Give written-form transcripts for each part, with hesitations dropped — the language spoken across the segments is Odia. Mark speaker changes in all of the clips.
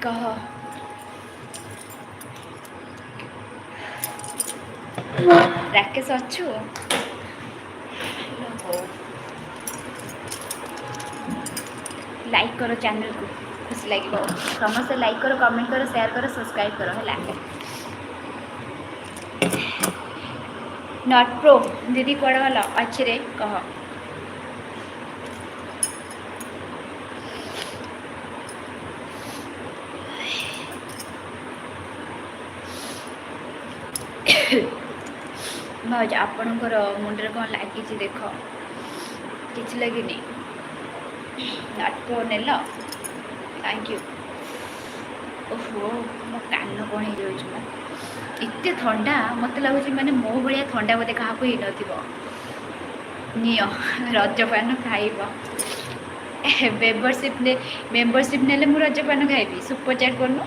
Speaker 1: कह ରାକେଶ ଅଛୁ? ଲାଇକ୍ କର ଚ୍ୟାନେଲକୁ, ଖୁସି ଲାଗିବ। ସମସ୍ତେ ଲାଇକ୍ କର, କମେଣ୍ଟ କର, ସେୟାର କର, ସବସ୍କ୍ରାଇବ୍ କର ହେଲା। ନଟ୍ ପ୍ରୋ ଦିଦି କୁଆଡ଼େ ଗଲ? ଅଛିରେ କହ। ଭାଉଜ ଆପଣଙ୍କର ମୁଣ୍ଡରେ କ'ଣ ଲାଗିଛି ଦେଖ, କିଛି ଲାଗିନି। ନଟ୍ ପ୍ରୋ ନେଲ, ଥ୍ୟାଙ୍କ ୟୁ। ଓହୋ ମୋ କାନ କ'ଣ ହେଇଯାଉଛି ମୋ, ଏତେ ଥଣ୍ଡା ମୋତେ ଲାଗୁଛି ମାନେ ମୋ ଭଳିଆ ଥଣ୍ଡା ବୋଧେ କାହାକୁ ହେଇନଥିବ। ନିଅ ରଜପାନ ଖାଇବ। ମେମ୍ବରସିପ୍ ନେଲେ ମୁଁ ରଜପାନ ଖାଇବି। ସୁପର ଚାଟ୍ କରୁନୁ।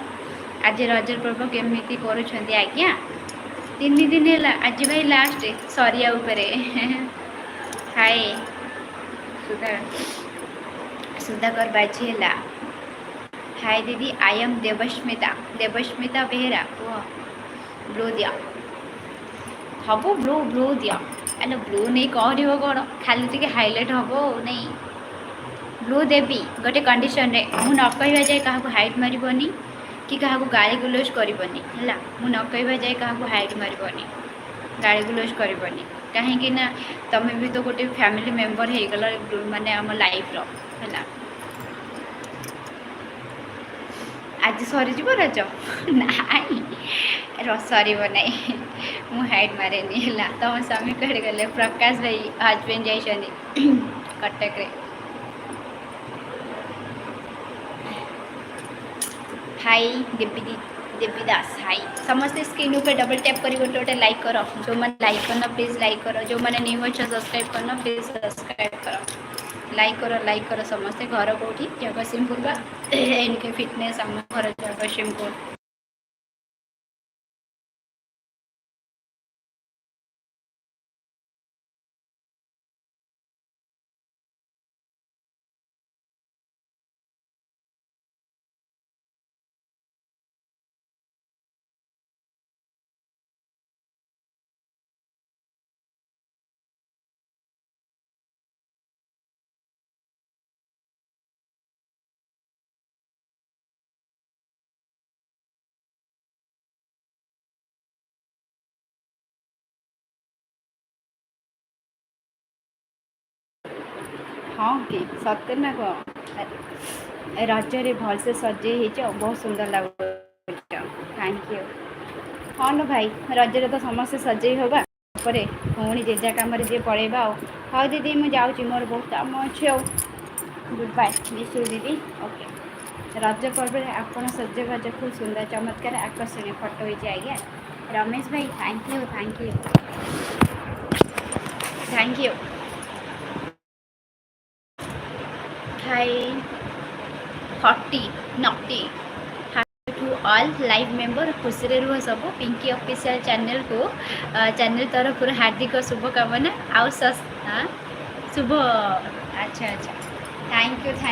Speaker 1: ଆଜି ରଜ ପର୍ବ କେମିତି କରୁଛନ୍ତି ଆଜ୍ଞା? 3 ଦିନ ହେଲା, ଆଜି ଭାଇ ଲାଷ୍ଟ ସରିବା ଉପରେ। ହାଏ ସୁଧାକର ବାଜି ହେଲା। ହାଏ ଦିଦି, ଆଇ ଏମ୍ ଦେବସ୍ମିତା ବେହେରା। କୁହ ବ୍ଲୁ ଦିଅ, ହବ ବ୍ଲୁ ଦିଅ। ଆଲୋ ବ୍ଲୁ ନେଇ କରିବ କ'ଣ, ଖାଲି ଟିକେ ହାଇଲାଇଟ୍ ହବ ଆଉ ନେଇ। ବ୍ଲୁ ଦେବି ଗୋଟେ କଣ୍ଡିସନରେ, ମୁଁ ନ କହିବା ଯାଏ କାହାକୁ ହାଇଟ୍ ମାରିବନି କି କାହାକୁ ଗାଳି ଗୁଲଜ କରିବନି ହେଲା। ମୁଁ ନ କହିବା ଯାଏ କାହାକୁ ହାଇଟ୍ ମାରିବନି, ଗାଳି ଗୁଲଜ କରିବନି। କାହିଁକି ନା ତମେ ବି ତ ଗୋଟେ ଫ୍ୟାମିଲି ମେମ୍ବର ହେଇଗଲ ମାନେ ଆମ ଲାଇଫ୍ର ହେଲା। ଆଜି ସରିଯିବ ରଜ? ନାଇଁ ସରିବ ନାହିଁ, ମୁଁ ହାଇଟ୍ ମାରେନି ହେଲା। ତମ ସ୍ୱାମୀ କୁଆଡ଼େ ଗଲେ? ପ୍ରକାଶ ଭାଇ ହଜବେଣ୍ଡ ଯାଇଛନ୍ତି କଟକରେ। ହାଇ ଦେବୀ ଦାସ, ହାଇ। ସମସ୍ତେ ସ୍କ୍ରିନ୍ ଉପରେ ଡବଲ୍ ଟ୍ୟାପ୍ କରି ଗୋଟେ ଗୋଟେ ଲାଇକ୍ କର। ଯେଉଁମାନେ ଲାଇକ୍ କରିନ ପ୍ଲିଜ୍ ଲାଇକ୍ କର। ଯେଉଁମାନେ ନ୍ୟୁ ଅଛ ସବସ୍କ୍ରାଇବ୍ କରିନ ପ୍ଲିଜ୍ ସବସ୍କ୍ରାଇବ୍ କର। ଲାଇକ୍ କର ସମସ୍ତେ। ଘର କେଉଁଠି? ଜଗତସିଂହପୁର ବା। ଏନ୍କେ ଫିଟନେସ୍, ଆମ ଘର ଜଗତସିଂହପୁର। ହଁ କି ସତରେ ନା କ'ଣ? ରଜରେ ଭଲସେ ସଜେଇ ହେଇଛ, ବହୁତ ସୁନ୍ଦର ଲାଗୁଛ। Thank you. ହଁ ଲୋ ଭାଇ, ରଜରେ ତ ସମସ୍ତେ ସଜେଇ ହେବା, ତାପରେ ପୁଣି ଜେଜା କାମରେ ଯିଏ ପଳେଇବା ଆଉ। ହଉ ଦିଦି ମୁଁ ଯାଉଛି, ମୋର ବହୁତ କାମ ଅଛି ଆଉ। ଗୁଡ୍ ବାଏ, ମିସ୍ ୟୁ ଦିଦି। ଓକେ। ରଜ ପର୍ବରେ ଆପଣ ସଜବାଜ ଖୁବ୍ ସୁନ୍ଦର, ଚମତ୍କାର, ଆକର୍ଷଣୀୟ ଫଟୋ ହେଇଛି ଆଜ୍ଞା। ରମେଶ ଭାଇ ଥ୍ୟାଙ୍କ ୟୁ। ହାଇ 40 ନଟି ଟୁ ଅଲ୍ ଲାଇଭ୍ ମେମ୍ବର, ଖୁସିରେ ରୁହ ସବୁ। ପିଙ୍କି ଅଫିସିଆଲ୍ ଚ୍ୟାନେଲକୁ ଚ୍ୟାନେଲ ତରଫରୁ ହାର୍ଦ୍ଦିକ ଶୁଭକାମନା ଆଉ ଶୁଭ। ଆଚ୍ଛା ଥ୍ୟାଙ୍କ ୟୁ।